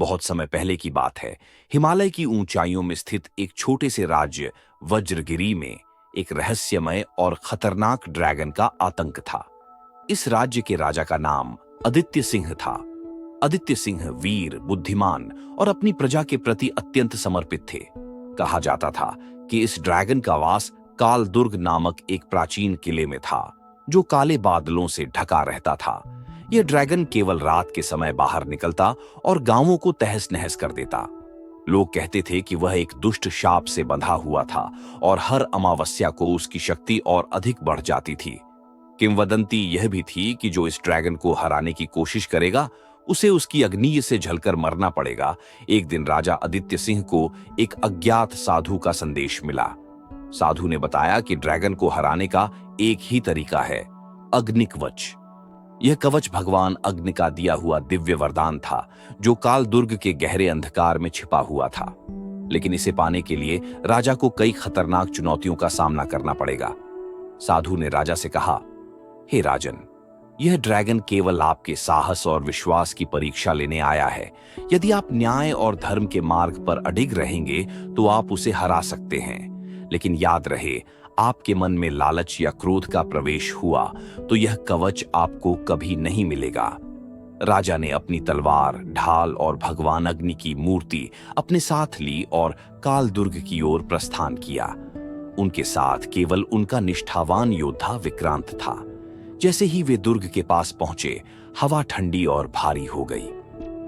बहुत समय पहले की बात है। हिमालय की ऊंचाइयों में स्थित एक छोटे से राज्य वज्रगिरी में एक रहस्यमय और खतरनाक ड्रैगन का आतंक था। इस राज्य के राजा का नाम आदित्य सिंह था। आदित्य सिंह वीर, बुद्धिमान और अपनी प्रजा के प्रति अत्यंत समर्पित थे। कहा जाता था कि इस ड्रैगन का वास काल दुर्ग नामक एक प्राचीन किले में था, जो काले बादलों से ढका रहता था। यह ड्रैगन केवल रात के समय बाहर निकलता और गांवों को तहस नहस कर देता। लोग कहते थे कि वह एक दुष्ट शाप से बंधा हुआ था और हर अमावस्या को उसकी शक्ति और अधिक बढ़ जाती थी। किंवदंती यह भी थी कि जो इस ड्रैगन को हराने की कोशिश करेगा, उसे उसकी अग्नि से जलकर मरना पड़ेगा। एक दिन राजा आदित्य सिंह को एक अज्ञात साधु का संदेश मिला। साधु ने बताया कि ड्रैगन को हराने का एक ही तरीका है, अग्निकवच। यह कवच भगवान अग्नि का दिया हुआ दिव्य वरदान था, जो काल दुर्ग के गहरे अंधकार में छिपा हुआ था। लेकिन इसे पाने के लिए राजा को कई खतरनाक चुनौतियों का सामना करना पड़ेगा। साधु ने राजा से कहा, हे राजन, यह ड्रैगन केवल आपके साहस और विश्वास की परीक्षा लेने आया है। यदि आप न्याय और धर्म के मार्ग पर अडिग रहेंगे तो आप उसे हरा सकते हैं। लेकिन याद रहे, आपके मन में लालच या क्रोध का प्रवेश हुआ तो यह कवच आपको कभी नहीं मिलेगा। राजा ने अपनी तलवार, ढाल और भगवान अग्नि की मूर्ति अपने साथ ली और काल दुर्ग की ओर प्रस्थान किया। उनके साथ केवल उनका निष्ठावान योद्धा विक्रांत था। जैसे ही वे दुर्ग के पास पहुंचे, हवा ठंडी और भारी हो गई।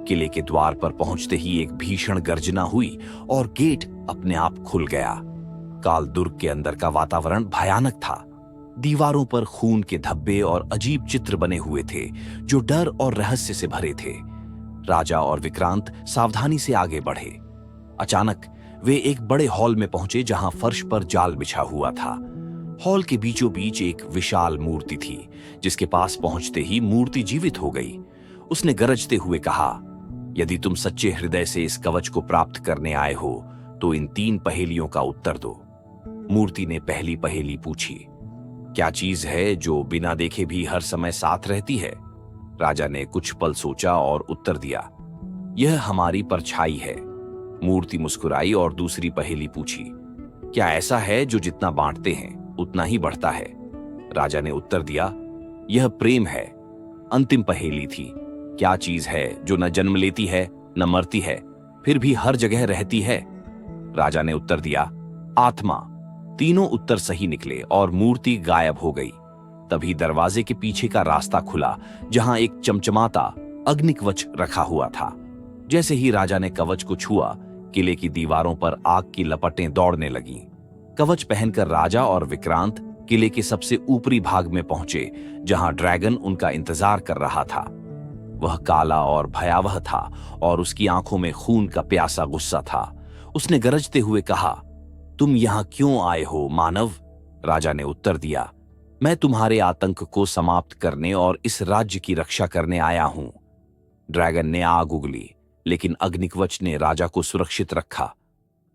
किले के द्वार पर पहुंचते ही एक भीषण गर्जना हुई और गेट अपने आप खुल गया। काल दुर्ग के अंदर का वातावरण भयानक था। दीवारों पर खून के धब्बे और अजीब चित्र बने हुए थे, जो डर और रहस्य से भरे थे। राजा और विक्रांत सावधानी से आगे बढ़े। अचानक वे एक बड़े हॉल में पहुंचे, जहां फर्श पर जाल बिछा हुआ था। हॉल के बीचों बीच एक विशाल मूर्ति थी, जिसके पास पहुंचते ही मूर्ति जीवित हो गई। उसने गरजते हुए कहा, यदि तुम सच्चे हृदय से इस कवच को प्राप्त करने आए हो तो इन 3 पहेलियों का उत्तर दो। मूर्ति ने पहली पहेली पूछी, क्या चीज है जो बिना देखे भी हर समय साथ रहती है? राजा ने कुछ पल सोचा और उत्तर दिया, यह हमारी परछाई है। मूर्ति मुस्कुराई और दूसरी पहेली पूछी, क्या ऐसा है जो जितना बांटते हैं उतना ही बढ़ता है? राजा ने उत्तर दिया, यह प्रेम है। अंतिम पहेली थी, क्या चीज है जो न जन्म लेती है न मरती है, फिर भी हर जगह रहती है? राजा ने उत्तर दिया, आत्मा। तीनों उत्तर सही निकले और मूर्ति गायब हो गई। तभी दरवाजे के पीछे का रास्ता खुला, जहां एक चमचमाता अग्निकवच रखा हुआ था। जैसे ही राजा ने कवच को छुआ, किले की दीवारों पर आग की लपटें दौड़ने लगीं। कवच पहनकर राजा और विक्रांत किले के सबसे ऊपरी भाग में पहुंचे, जहां ड्रैगन उनका इंतजार कर रहा था। वह काला और भयावह था और उसकी आंखों में खून का प्यासा गुस्सा था। उसने गरजते हुए कहा, तुम यहां क्यों आए हो मानव? राजा ने उत्तर दिया, मैं तुम्हारे आतंक को समाप्त करने और इस राज्य की रक्षा करने आया हूं। ड्रैगन ने आग उगली, लेकिन अग्निकवच ने राजा को सुरक्षित रखा।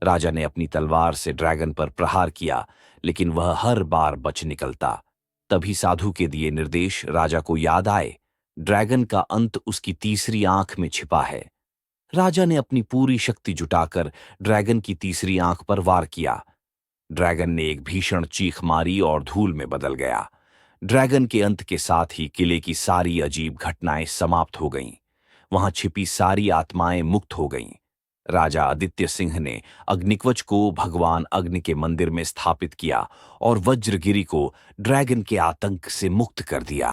राजा ने अपनी तलवार से ड्रैगन पर प्रहार किया, लेकिन वह हर बार बच निकलता। तभी साधु के दिए निर्देश राजा को याद आए, ड्रैगन का अंत उसकी तीसरी आंख में छिपा है। राजा ने अपनी पूरी शक्ति जुटाकर ड्रैगन की तीसरी आंख पर वार किया। ड्रैगन ने एक भीषण चीख मारी और धूल में बदल गया। ड्रैगन के अंत के साथ ही किले की सारी अजीब घटनाएं समाप्त हो गईं। वहां छिपी सारी आत्माएं मुक्त हो गईं। राजा आदित्य सिंह ने अग्निकवच को भगवान अग्नि के मंदिर में स्थापित किया और वज्रगिरी को ड्रैगन के आतंक से मुक्त कर दिया।